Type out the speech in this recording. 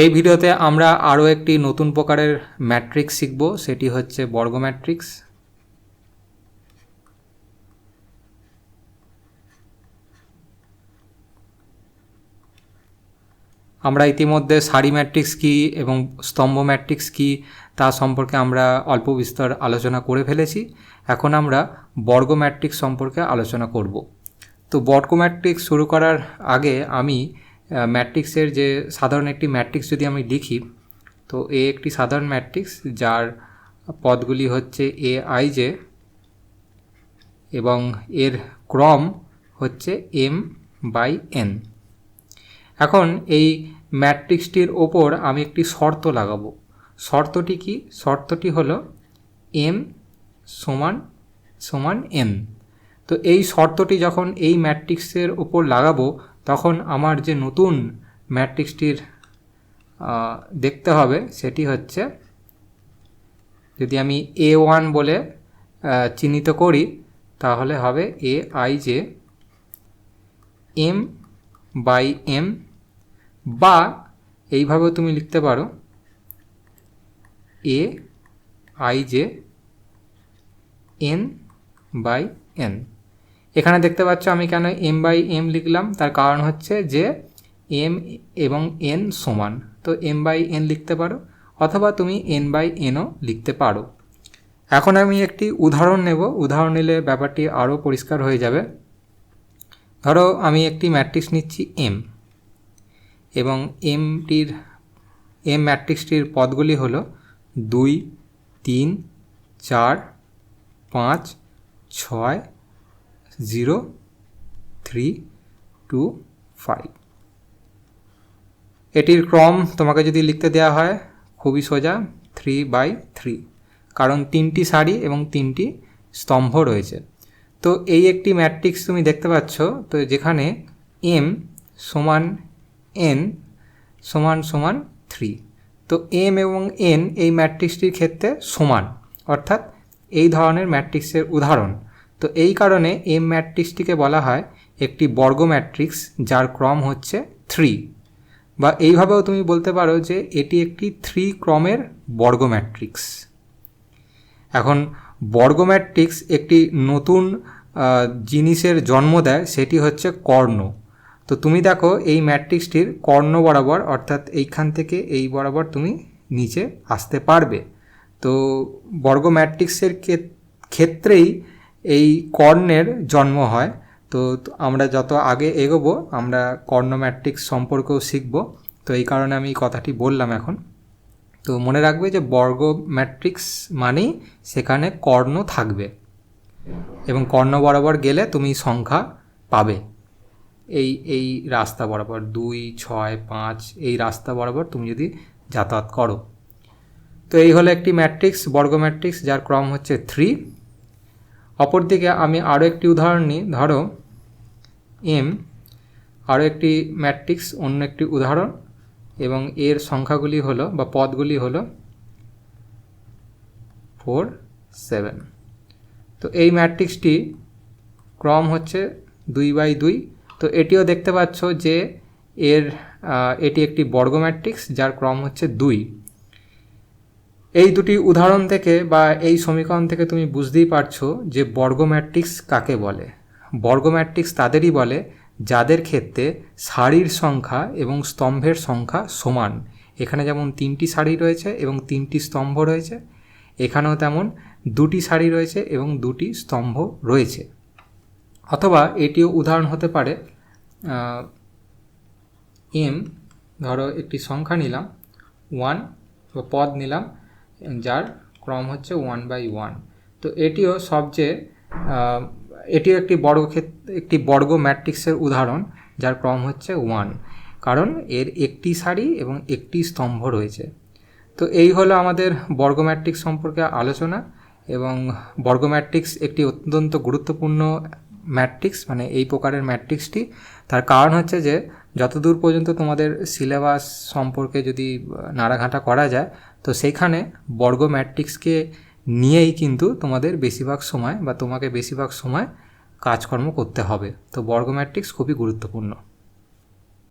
এই ভিডিওতে আমরা আরও একটি নতুন প্রকারের ম্যাট্রিক্স শিখব, সেটি হচ্ছে বর্গ ম্যাট্রিক্স। আমরা ইতিমধ্যে সারি ম্যাট্রিক্স কী এবং স্তম্ভ ম্যাট্রিক্স কী তা সম্পর্কে আমরা অল্প বিস্তর আলোচনা করে ফেলেছি। এখন আমরা বর্গ ম্যাট্রিক্স সম্পর্কে আলোচনা করব। তো বর্গ ম্যাট্রিক্স শুরু করার আগে আমি ম্যাট্রিক্সের যে সাধারণ একটি ম্যাট্রিক্স যদি আমি লিখি, তো এ একটি সাধারণ ম্যাট্রিক্স যার পদগুলি হচ্ছে এ আই জে এবং এর ক্রম হচ্ছে এম বাই এন। এখন এই ম্যাট্রিক্সটির ওপর আমি একটি শর্ত লাগাবো। শর্তটি কি? শর্তটি হলো এম সমান সমান এন। তো এই শর্তটি যখন এই ম্যাট্রিক্সের ওপর লাগাবো তখন আমার যে নতুন ম্যাট্রিক্সটির দেখতে হবে সেটি হচ্ছে, যদি আমি A1 বলে চিহ্নিত করি তাহলে হবে A I J M by M, বা এইভাবেও তুমি লিখতে পারো A I J N by N. এখানে দেখতে পাচ্ছ আমি কেন এম বাই এম লিখলাম, তার কারণ হচ্ছে যে এম এবং এন সমান, তো এম বাই এন লিখতে পারো, অথবা তুমি এন বাই এনও লিখতে পারো। এখন আমি একটি উদাহরণ নেব, উদাহরণ নিলে ব্যাপারটি আরও পরিষ্কার হয়ে যাবে। ধরো আমি একটি ম্যাট্রিক্স নিচ্ছি এম, এবং এম ম্যাট্রিক্সটির পদগুলি হলো 2, 3, 4, 5, 6, 0, 3, 2, 5। এটির ক্রম তোমাকে যদি লিখতে দেওয়া হয় খুবই সোজা, 3/3, কারণ 3টি সারি এবং 3টি স্তম্ভ রয়েছে। তো এই একটি ম্যাট্রিক্স তুমি দেখতে পাচ্ছ, তো যেখানে এম সমান এন সমান সমান 3। তো এম এবং এন এই ম্যাট্রিক্সটির ক্ষেত্রে সমান, অর্থাৎ এই ধরনের ম্যাট্রিক্সের উদাহরণ। তো এই কারণে এম ম্যাট্রিক্সটিকে বলা হয় একটি বর্গ ম্যাট্রিক্স যার ক্রম হচ্ছে 3, বা এইভাবেও তুমি বলতে পারো যে এটি একটি 3 ক্রমের বর্গ ম্যাট্রিক্স। এখন বর্গ ম্যাট্রিক্স একটি নতুন জিনিসের জন্ম দেয়, সেটি হচ্ছে কর্ণ। তো তুমি দেখো এই ম্যাট্রিক্সটির কর্ণ বরাবর, অর্থাৎ এইখান থেকে এই বরাবর তুমি নিচে আসতে পারবে। তো বর্গ ম্যাট্রিক্সের ক্ষেত্রেই এই কর্ণের জন্ম হয়। তো আমরা যত আগে এগোবো আমরা কর্ণ ম্যাট্রিক্স সম্পর্কেও শিখব, তো এই কারণে আমি কথাটি বললাম এখন। তো মনে রাখবে যে বর্গ ম্যাট্রিক্স মানেই সেখানে কর্ণ থাকবে, এবং কর্ণ বরাবর গেলে তুমি সংখ্যা পাবে। এই রাস্তা বরাবর 2, 6, 5 এই রাস্তা বরাবর তুমি যদি যাতায়াত করো। তো এই হলো একটি ম্যাট্রিক্স, বর্গ ম্যাট্রিক্স যার ক্রম হচ্ছে 3। অপরদিকে আমি আরও একটি উদাহরণ নিই। ধরো এম আরও একটি ম্যাট্রিক্স, অন্য একটি উদাহরণ, এবং এর সংখ্যাগুলি হলো বা পদগুলি হলো 4, 7। তো এই ম্যাট্রিক্সটি ক্রম হচ্ছে 2/2। তো এটিও দেখতে পাচ্ছ যে এটি একটি বর্গ ম্যাট্রিক্স যার ক্রম হচ্ছে 2। এই দুটি উদাহরণ থেকে বা এই সমীকরণ থেকে তুমি বুঝতেই পারছো যে বর্গ ম্যাট্রিক্স কাকে বলে। বর্গ ম্যাট্রিক্স তাদেরই বলে যাদের ক্ষেত্রে সারির সংখ্যা এবং স্তম্ভের সংখ্যা সমান। এখানে যেমন 3টি সারি রয়েছে এবং 3টি স্তম্ভ রয়েছে, এখানেও তেমন 2টি সারি রয়েছে এবং 2টি স্তম্ভ রয়েছে। অথবা এটিও উদাহরণ হতে পারে, এম ধরো একটি সংখ্যা নিলাম 1, বা পদ নিলাম যার ক্রম হচ্ছে 1/1। তো এটিও এটিও একটি বর্গ ম্যাট্রিক্সের উদাহরণ যার ক্রম হচ্ছে 1, কারণ এর একটি সারি এবং একটি স্তম্ভ রয়েছে। তো এই হলো আমাদের বর্গ ম্যাট্রিক্স সম্পর্কে আলোচনা। এবং বর্গ ম্যাট্রিক্স একটি অত্যন্ত গুরুত্বপূর্ণ ম্যাট্রিক্স, মানে এই প্রকারের ম্যাট্রিক্সটি। তার কারণ হচ্ছে যে যতদূর পর্যন্ত তোমাদের সিলেবাস সম্পর্কে যদি নাড়াঘাঁটা করা যায়, তো সেইখানে বর্গ ম্যাট্রিক্সকে নিয়েই কিন্তু তোমাকে বেশিরভাগ সময় কাজকর্ম করতে হবে। তো বর্গ ম্যাট্রিক্স খুবই গুরুত্বপূর্ণ।